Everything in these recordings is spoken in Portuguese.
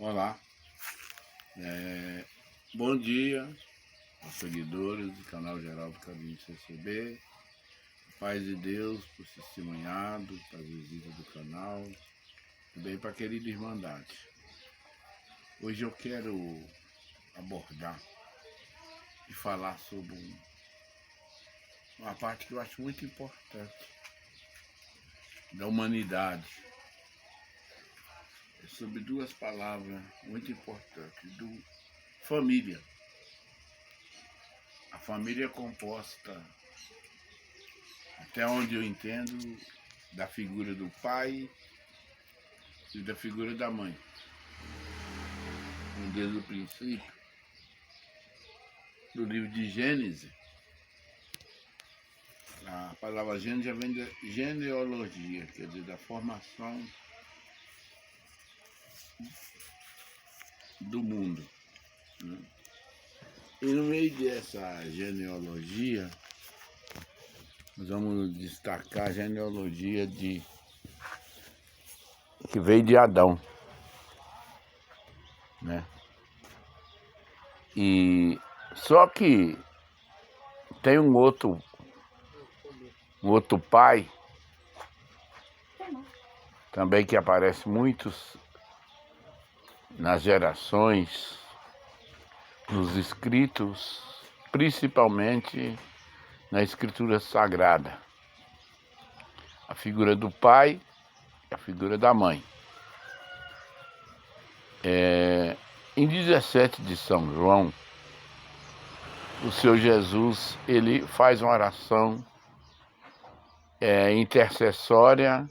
Olá, bom dia aos seguidores do canal Geraldo Caminho CCB, paz de Deus por testemunhado, para a visita do canal, também para a querida Irmandade. Hoje eu quero abordar e falar sobre uma parte que eu acho muito importante da humanidade. É sobre duas palavras muito importantes, família. A família é composta, até onde eu entendo, da figura do pai e da figura da mãe. Desde o princípio, do livro de Gênesis, a palavra Gênesis já vem da genealogia, quer dizer, da formação do mundo, né? E no meio dessa genealogia, nós vamos destacar a genealogia que veio de Adão, né? E só que tem um outro pai também que aparece muitos nas gerações, nos escritos, principalmente na escritura sagrada. A figura do pai e a figura da mãe. Em 17 de São João, o Senhor Jesus, ele faz uma oração intercessória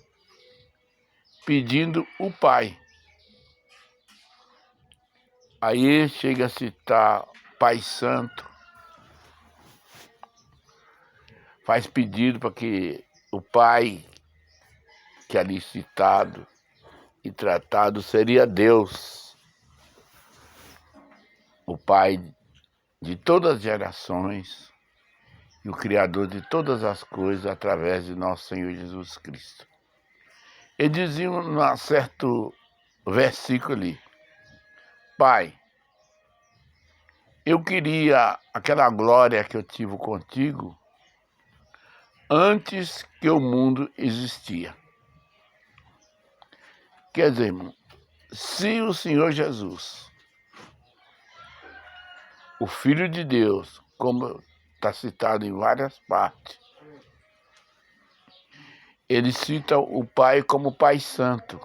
pedindo o Pai. Aí chega a citar Pai Santo, faz pedido para que o Pai, que ali citado e tratado, seria Deus, o Pai de todas as gerações e o Criador de todas as coisas através de nosso Senhor Jesus Cristo. Ele dizia num certo versículo ali: Pai, eu queria aquela glória que eu tive contigo antes que o mundo existia. Quer dizer, irmão, se o Senhor Jesus, o Filho de Deus, como está citado em várias partes, ele cita o Pai como Pai Santo,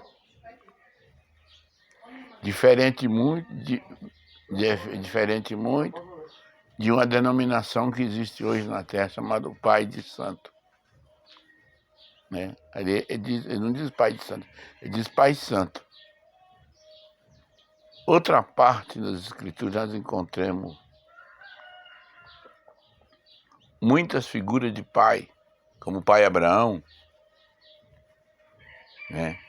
diferente muito de uma denominação que existe hoje na Terra, chamada Pai de Santo, né? Ele não diz Pai de Santo, ele diz Pai Santo. Outra parte das Escrituras nós encontramos muitas figuras de pai, como o pai Abraão, né?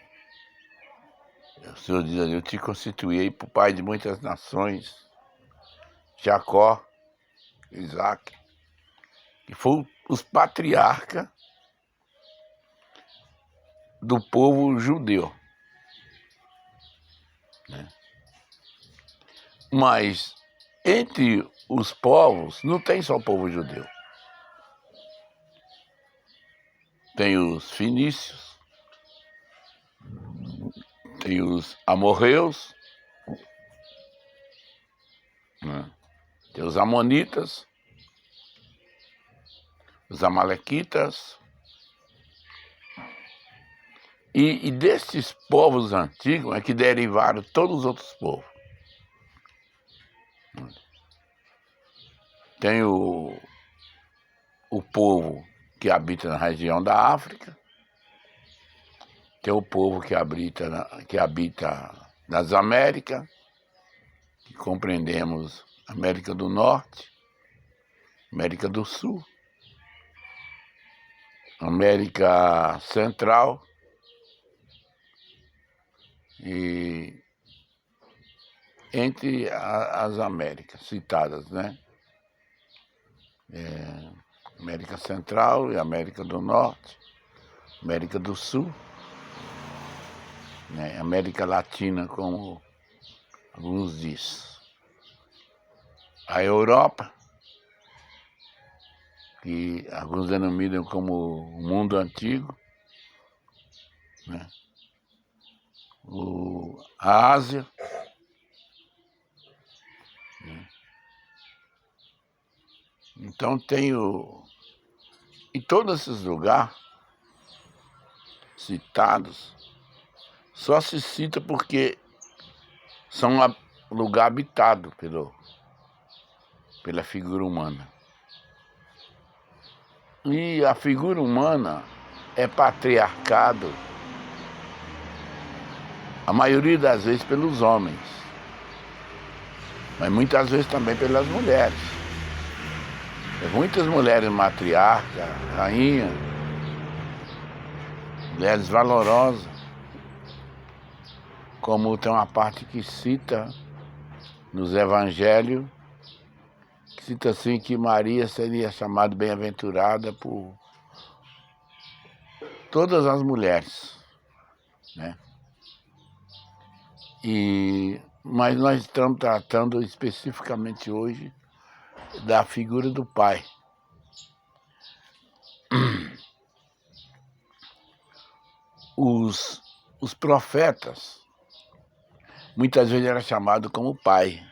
O Senhor diz ali: eu te constituí por pai de muitas nações. Jacó, Isaac, que foram os patriarcas do povo judeu, né? Mas entre os povos não tem só o povo judeu. Tem os fenícios, tem os amorreus, né? Tem os amonitas, os amalequitas. E desses povos antigos é que derivaram todos os outros povos. Tem o povo que habita na região da África, tem o povo que habita nas Américas, que compreendemos América do Norte, América do Sul, América Central e entre as Américas citadas, né? América Central e América do Norte, América do Sul, né? América Latina como alguns dizem. A Europa, que alguns denominam como o mundo antigo, né? A Ásia, né? Então em todos esses lugares citados, só se cita porque são lugar habitado pela figura humana. E a figura humana é patriarcado, a maioria das vezes pelos homens, mas muitas vezes também pelas mulheres. Tem muitas mulheres matriarcas, rainhas, mulheres valorosas, como tem uma parte que cita nos evangelhos, que cita assim que Maria seria chamada bem-aventurada por todas as mulheres, né? Mas nós estamos tratando especificamente hoje da figura do pai. Os profetas, muitas vezes eram chamados como pai.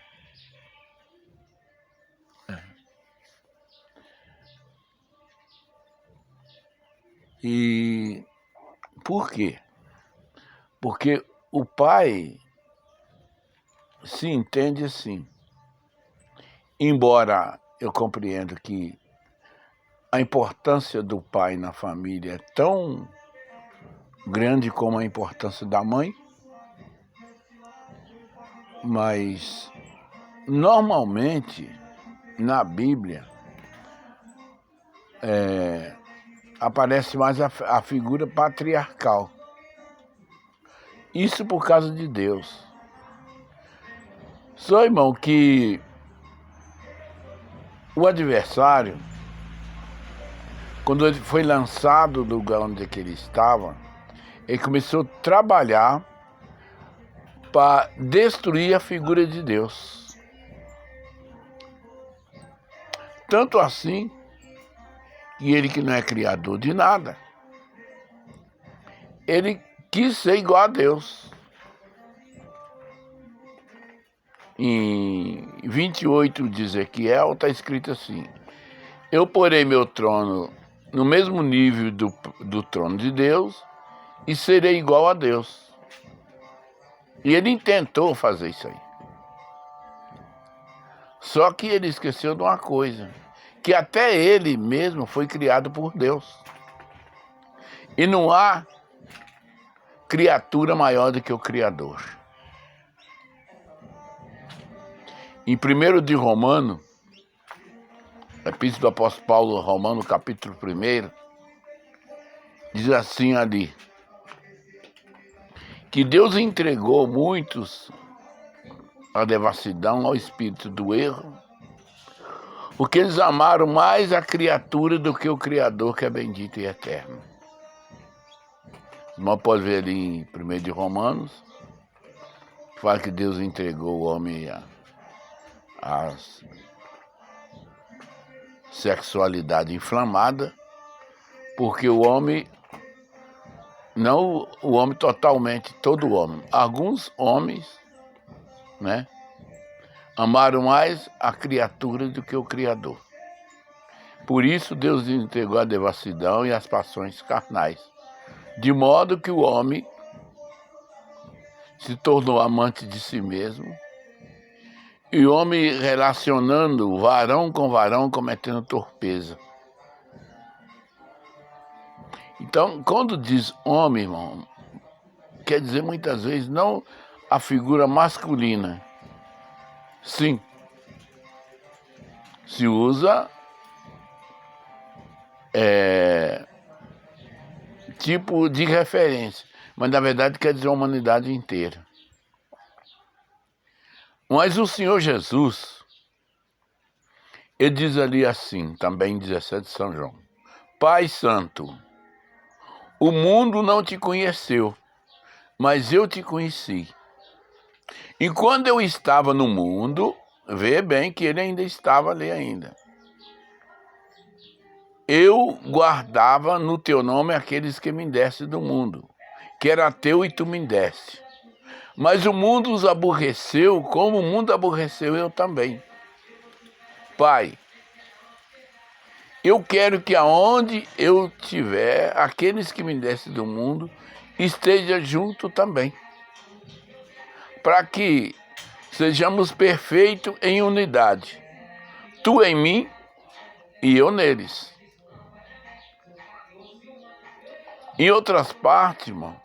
E por quê? Porque o pai se entende assim. Embora eu compreenda que a importância do pai na família é tão grande como a importância da mãe, mas normalmente na Bíblia aparece mais a figura patriarcal. Isso por causa de Deus. Só, irmão, que o adversário, quando ele foi lançado do lugar onde ele estava, ele começou a trabalhar para destruir a figura de Deus. Tanto assim que ele, que não é criador de nada, ele quis ser igual a Deus. Em 28 de Ezequiel está escrito assim: eu porei meu trono no mesmo nível do trono de Deus e serei igual a Deus. E ele tentou fazer isso aí. Só que ele esqueceu de uma coisa, que até ele mesmo foi criado por Deus. E não há criatura maior do que o Criador. Em 1 de Romano, Epístola do Apóstolo Paulo, Romano, capítulo 1, diz assim ali, que Deus entregou muitos à devassidão, ao espírito do erro, porque eles amaram mais a criatura do que o Criador, que é bendito e eterno. Nós podemos ver ali em 1 de Romanos, fala que Deus entregou o homem à sexualidade inflamada, porque o homem, não o homem totalmente, todo homem, alguns homens, né, amaram mais a criatura do que o Criador. Por isso Deus entregou a devassidão e as paixões carnais, de modo que o homem se tornou amante de si mesmo, e o homem relacionando varão com varão, cometendo torpeza. Então, quando diz homem, irmão, quer dizer muitas vezes não a figura masculina. Sim, se usa tipo de referência, mas na verdade quer dizer a humanidade inteira. Mas o Senhor Jesus, ele diz ali assim, também em 17 de São João: Pai Santo, o mundo não te conheceu, mas eu te conheci. E quando eu estava no mundo, vê bem que ele ainda estava ali ainda. Eu guardava no teu nome aqueles que me deste do mundo, que era teu e tu me deste. Mas o mundo os aborreceu, como o mundo aborreceu eu também. Pai, eu quero que aonde eu estiver, aqueles que me deste do mundo, esteja junto também. Para que sejamos perfeitos em unidade. Tu em mim e eu neles. Em outras partes, irmãos,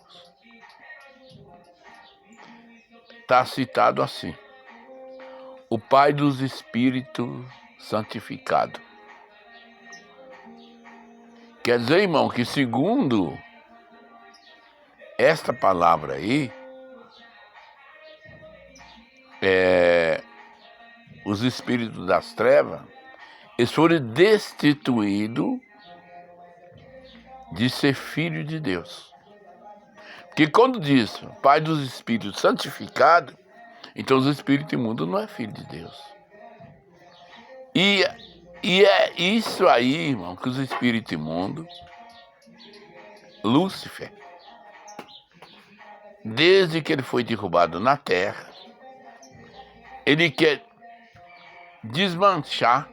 está citado assim: o Pai dos Espíritos santificado. Quer dizer, irmão, que segundo esta palavra aí, os espíritos das trevas, eles foram destituídos de ser filho de Deus. Porque quando diz Pai dos Espíritos santificado, então os espíritos imundos não é filho de Deus. E é isso aí, irmão, que os espíritos imundos, Lúcifer, desde que ele foi derrubado na terra, ele quer desmanchar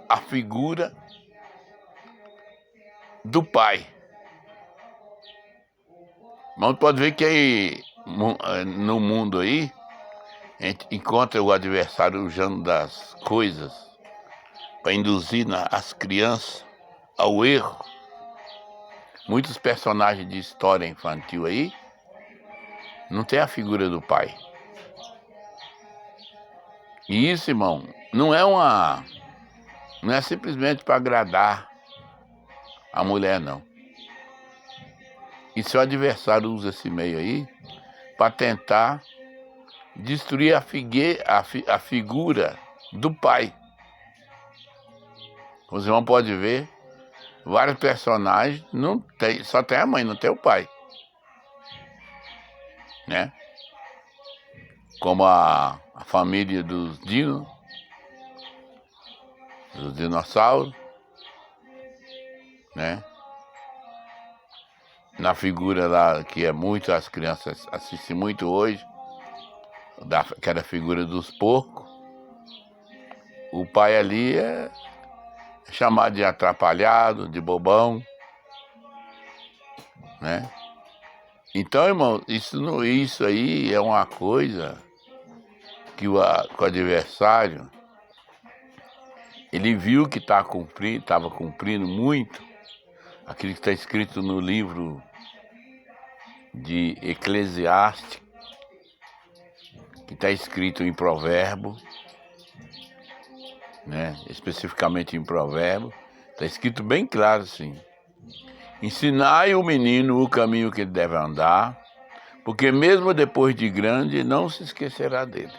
a figura do Pai. Mas pode ver que aí, no mundo aí, a gente encontra o adversário usando das coisas para induzir as crianças ao erro. Muitos personagens de história infantil aí não tem a figura do pai. E isso, irmão, não é simplesmente para agradar a mulher, não. E seu adversário usa esse meio aí para tentar destruir a figura do pai. Os irmãos podem ver, vários personagens só tem a mãe, não tem o pai. Né? Como a família dos dinossauros, né? Na figura lá, que é muito, as crianças assistem muito hoje, aquela figura dos porcos, o pai ali é chamado de atrapalhado, de bobão, né? Então, irmão, isso aí é uma coisa que o adversário, ele viu que estava cumprindo muito aquilo que está escrito no livro de Eclesiastes, que está escrito em Provérbio, né? Especificamente em Provérbio, está escrito bem claro assim: ensinai o menino o caminho que ele deve andar, porque mesmo depois de grande não se esquecerá dele.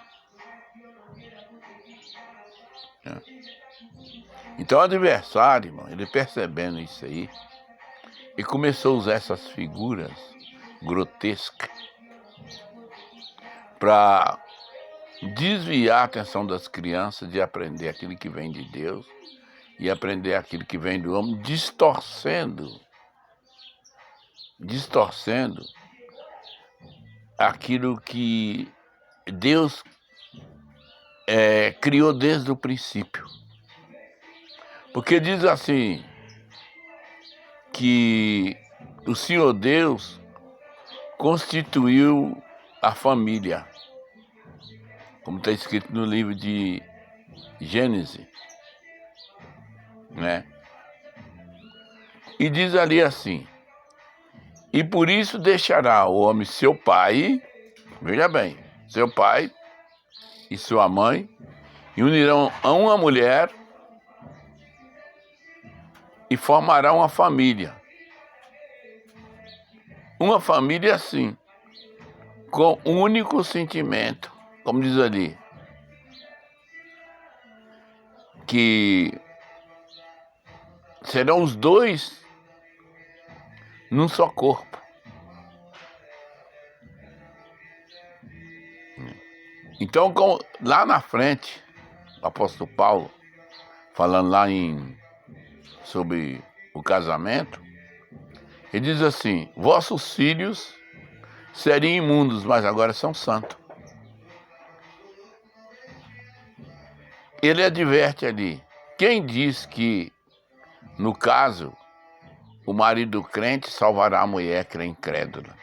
Então o adversário, irmão, ele percebendo isso aí, e começou a usar essas figuras grotescas para desviar a atenção das crianças de aprender aquilo que vem de Deus e aprender aquilo que vem do homem, distorcendo aquilo que Deus criou desde o princípio. Porque diz assim, que o Senhor Deus constituiu a família, como está escrito no livro de Gênesis, né? E diz ali assim: e por isso deixará o homem seu pai, veja bem, seu pai e sua mãe, e unirão a uma mulher e formará uma família. Uma família assim, com um único sentimento, como diz ali, que serão os dois num só corpo. Então, lá na frente, o apóstolo Paulo, falando lá sobre o casamento, ele diz assim: vossos filhos seriam imundos, mas agora são santos. Ele adverte ali: quem diz que, no caso, o marido crente salvará a mulher que é incrédula?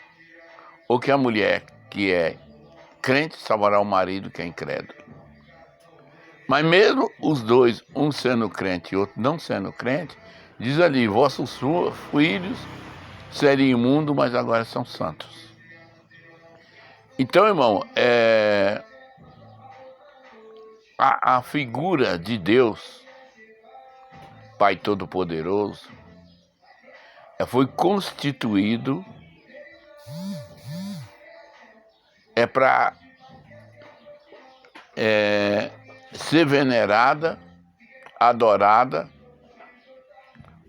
Ou que a mulher que é crente salvará o marido que é incrédulo? Mas mesmo os dois, um sendo crente e outro não sendo crente, diz ali: vossos filhos seriam imundos, mas agora são santos. Então, irmão, a figura de Deus, Pai Todo-Poderoso, foi constituído para ser venerada, adorada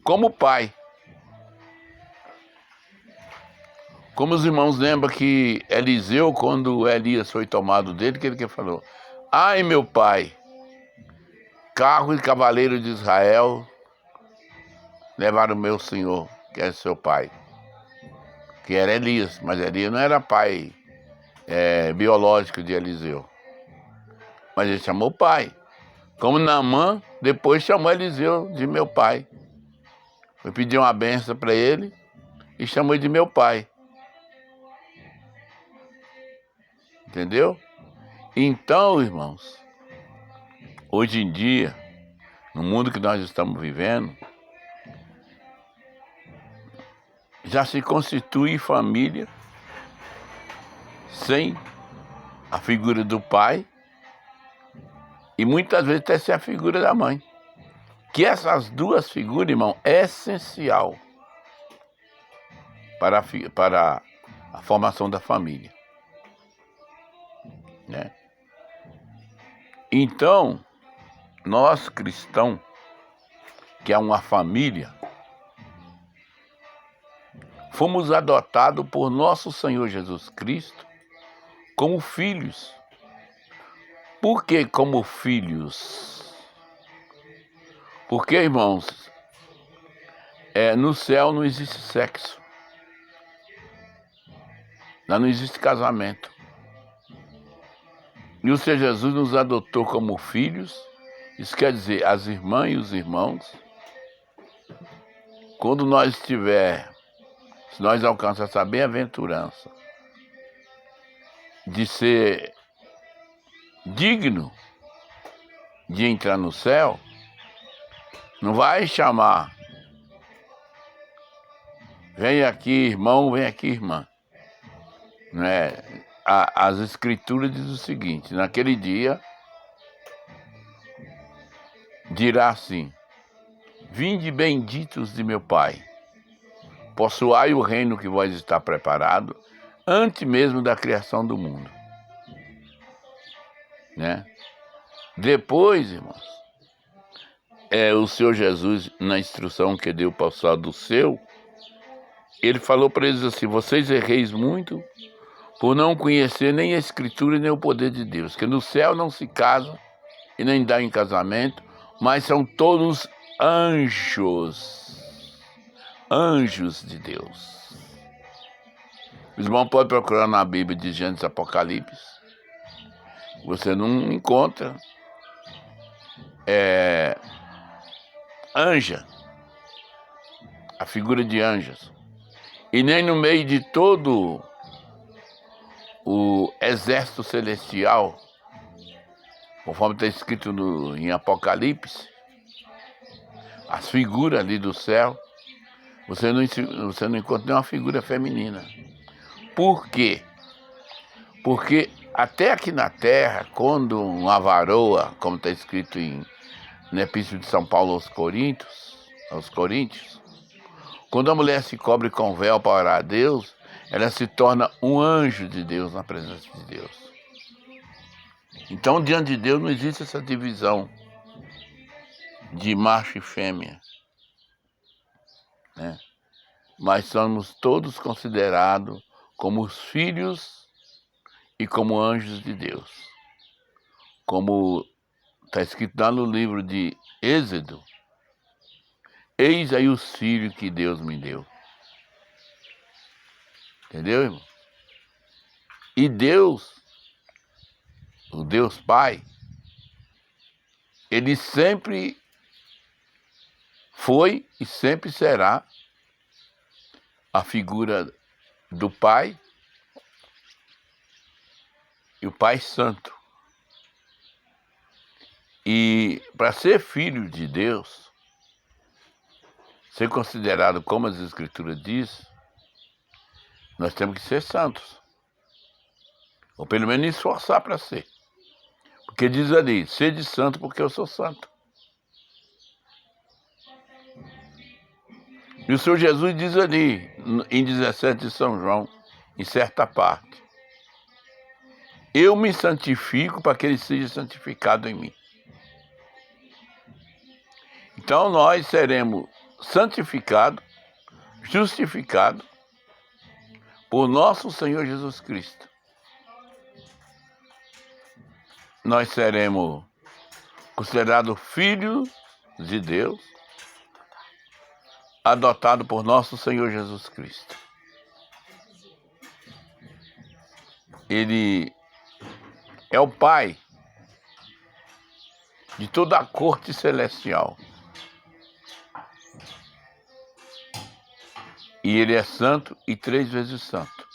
como Pai. Como os irmãos lembram que Eliseu, quando Elias foi tomado dele, que ele falou: ai, meu pai, carro e cavaleiro de Israel levaram o meu senhor, que é seu pai, que era Elias, mas Elias não era pai biológico de Eliseu, mas ele chamou pai. Como Naamã depois chamou Eliseu de meu pai. Foi pedir uma benção para ele e chamou ele de meu pai. Entendeu? Então, irmãos, hoje em dia, no mundo que nós estamos vivendo, já se constitui família sem a figura do pai e muitas vezes até sem a figura da mãe. Que essas duas figuras, irmão, é essencial para a formação da família, né? Então, nós cristãos, que é uma família, fomos adotados por nosso Senhor Jesus Cristo como filhos. Por que como filhos? Porque, irmãos, no céu não existe sexo. Lá não existe casamento. E o Senhor Jesus nos adotou como filhos. Isso quer dizer, as irmãs e os irmãos, quando nós se nós alcançarmos essa bem-aventurança de ser digno de entrar no céu, não vai chamar: vem aqui, irmão, vem aqui, irmã. Né? As escrituras dizem o seguinte: naquele dia dirá assim: vinde benditos de meu Pai, possuai o reino que vos está preparado antes mesmo da criação do mundo. Né? Depois, irmãos, o Senhor Jesus, na instrução que deu para o saduceu, ele falou para eles assim: vocês erreis muito por não conhecer nem a Escritura nem o poder de Deus, que no céu não se casa e nem dá em casamento, mas são todos anjos, anjos de Deus. Os irmãos podem procurar na Bíblia de Gênesis e Apocalipse, você não encontra anja, a figura de anjos, e nem no meio de todo o exército celestial, conforme está escrito em Apocalipse, as figuras ali do céu, você não encontra nenhuma figura feminina. Por quê? Porque até aqui na terra, quando uma varoa, como está escrito na Epístola de São Paulo aos Coríntios, quando a mulher se cobre com véu para orar a Deus, ela se torna um anjo de Deus na presença de Deus. Então, diante de Deus não existe essa divisão de macho e fêmea, né? Mas somos todos considerados como os filhos e como anjos de Deus. como está escrito lá no livro de Êxodo, eis aí os filhos que Deus me deu. Entendeu, irmão? E Deus, o Deus Pai, ele sempre foi e sempre será a figura do Pai e o Pai Santo. E para ser filho de Deus, ser considerado como as Escrituras diz, nós temos que ser santos. Ou pelo menos esforçar para ser. Porque diz ali, sede santo porque eu sou santo. E o Senhor Jesus diz ali, em 17 de São João, em certa parte, eu me santifico para que ele seja santificado em mim. Então nós seremos santificados, justificados por nosso Senhor Jesus Cristo. Nós seremos considerados filhos de Deus, adotados por nosso Senhor Jesus Cristo. Ele é o Pai de toda a corte celestial. E ele é santo e 3 vezes santo.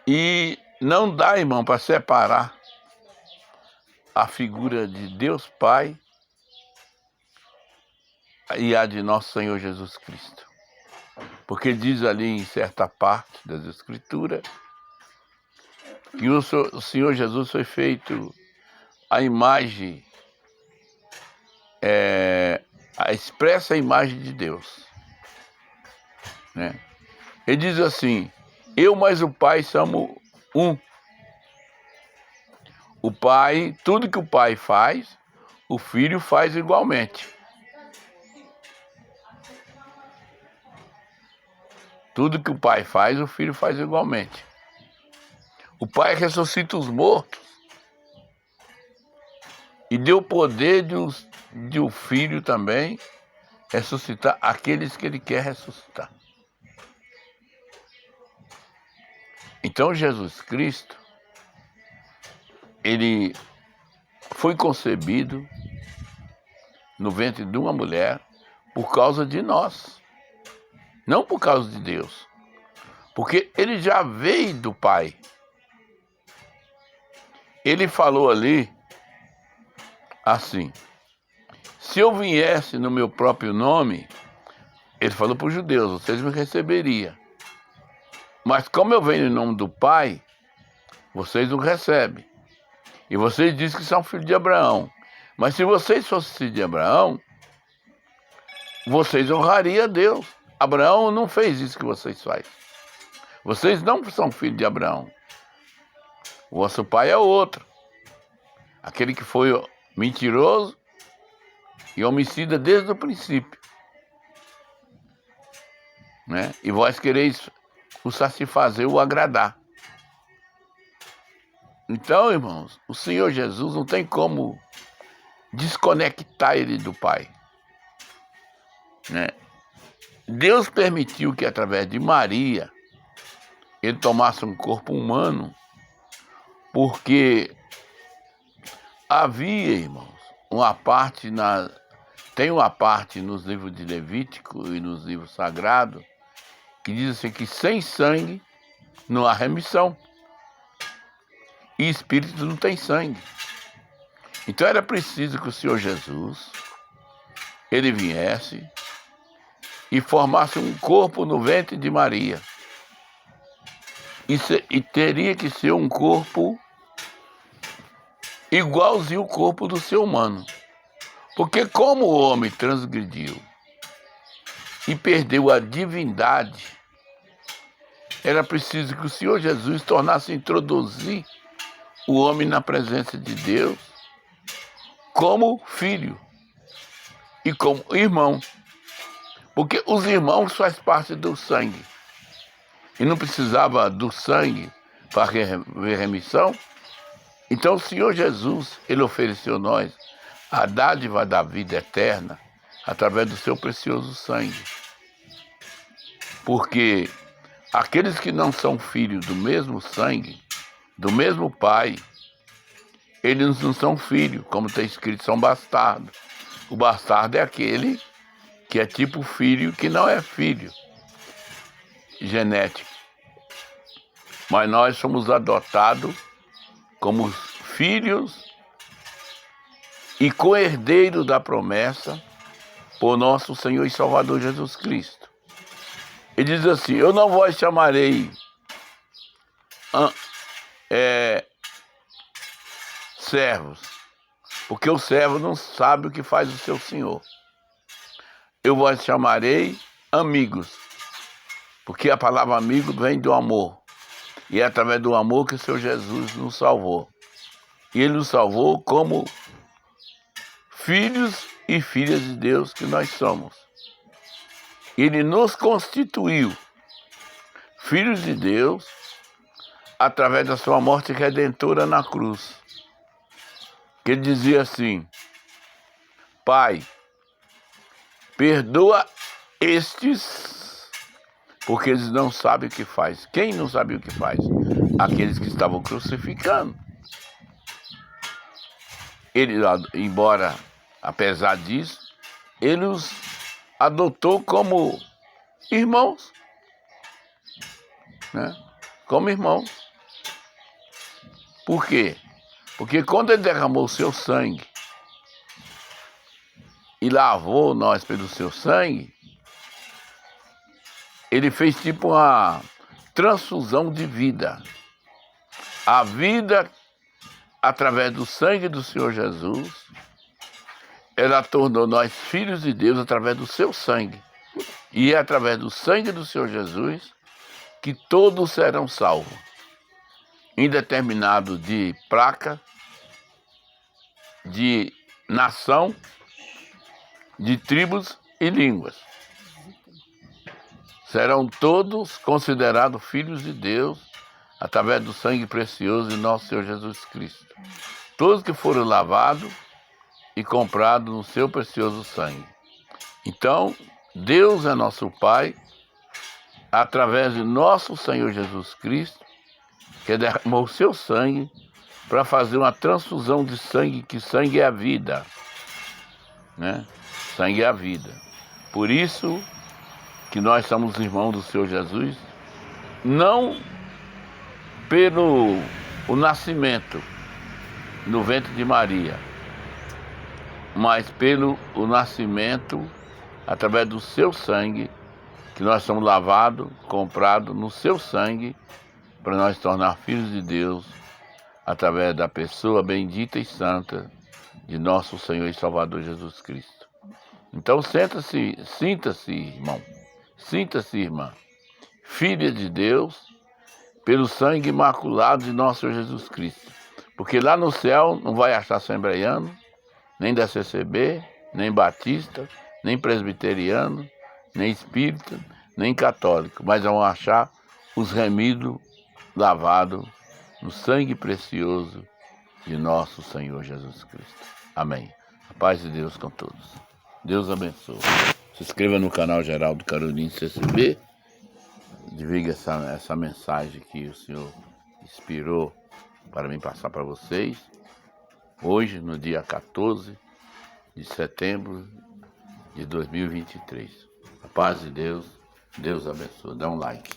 E não dá, irmão, para separar a figura de Deus Pai e a de nosso Senhor Jesus Cristo. Porque diz ali em certa parte das Escrituras que o Senhor Jesus foi feito a imagem, a expressa imagem de Deus. Né? Ele diz assim, eu mais o Pai somos um. O Pai, tudo que o Pai faz, o Filho faz igualmente. Tudo que o Pai faz, o Filho faz igualmente. O Pai ressuscita os mortos e deu poder de o Filho também ressuscitar aqueles que Ele quer ressuscitar. Então Jesus Cristo, Ele foi concebido no ventre de uma mulher por causa de nós, não por causa de Deus, porque Ele já veio do Pai. Ele falou ali assim, se eu viesse no meu próprio nome, ele falou para os judeus, vocês me receberiam. Mas como eu venho em nome do Pai, vocês não recebem. E vocês dizem que são filhos de Abraão. Mas se vocês fossem filhos de Abraão, vocês honrariam a Deus. Abraão não fez isso que vocês fazem. Vocês não são filhos de Abraão. O vosso pai é outro. Aquele que foi mentiroso e homicida desde o princípio. Né? E vós quereis o satisfazer, o agradar. Então, irmãos, o Senhor Jesus não tem como desconectar ele do Pai. Né? Deus permitiu que através de Maria ele tomasse um corpo humano, porque havia, irmãos, tem uma parte nos livros de Levítico e nos livros sagrados que diz assim que sem sangue não há remissão. E espírito não tem sangue. Então era preciso que o Senhor Jesus, ele viesse e formasse um corpo no ventre de Maria. E teria que ser um corpo igualzinho ao corpo do ser humano. Porque como o homem transgrediu e perdeu a divindade, era preciso que o Senhor Jesus tornasse a introduzir o homem na presença de Deus como filho e como irmão. Porque os irmãos fazem parte do sangue. E não precisava do sangue para haver remissão. Então o Senhor Jesus, Ele ofereceu a nós a dádiva da vida eterna através do seu precioso sangue. Porque aqueles que não são filhos do mesmo sangue, do mesmo Pai, eles não são filhos, como está escrito, são bastardos. O bastardo é aquele que é tipo filho que não é filho genético. Mas nós somos adotados como filhos e co-herdeiros da promessa por nosso Senhor e Salvador Jesus Cristo. Ele diz assim: eu não vos chamarei servos, porque o servo não sabe o que faz o seu senhor. Eu vos chamarei amigos, porque a palavra amigo vem do amor. E é através do amor que o Senhor Jesus nos salvou. E Ele nos salvou como filhos e filhas de Deus que nós somos. Ele nos constituiu filhos de Deus através da sua morte redentora na cruz. Que Ele dizia assim: Pai, perdoa estes, porque eles não sabem o que faz. Quem não sabia o que faz? Aqueles que estavam crucificando. Ele, embora, apesar disso, Ele os adotou como irmãos, né? Como irmãos. Por quê? Porque quando Ele derramou o seu sangue e lavou nós pelo seu sangue, Ele fez tipo uma transfusão de vida. A vida, através do sangue do Senhor Jesus, ela tornou nós filhos de Deus através do seu sangue. E é através do sangue do Senhor Jesus que todos serão salvos, indeterminado de placa, de nação, de tribos e línguas. Serão todos considerados filhos de Deus através do sangue precioso de nosso Senhor Jesus Cristo. Todos que foram lavados e comprados no seu precioso sangue. Então, Deus é nosso Pai, através de nosso Senhor Jesus Cristo, que derramou o seu sangue para fazer uma transfusão de sangue, que sangue é a vida, né? Sangue é a vida. Por isso que nós somos irmãos do Senhor Jesus, não pelo o nascimento no ventre de Maria, mas pelo o nascimento através do seu sangue, que nós somos lavados, comprados no seu sangue, para nós tornar filhos de Deus, através da pessoa bendita e santa de nosso Senhor e Salvador Jesus Cristo. Então sinta-se, irmão, sinta-se, irmã, filha de Deus, pelo sangue imaculado de nosso Senhor Jesus Cristo. Porque lá no céu não vai achar assembleiano, nem da CCB, nem batista, nem presbiteriano, nem espírita, nem católico, mas vão achar os remidos lavados no sangue precioso de nosso Senhor Jesus Cristo. Amém. A paz de Deus com todos. Deus abençoe. Se inscreva no canal Geraldo Carolino CCB. Divulgue essa mensagem que o Senhor inspirou para mim passar para vocês. Hoje, no dia 14 de setembro de 2023. A paz de Deus. Deus abençoe. Dá um like.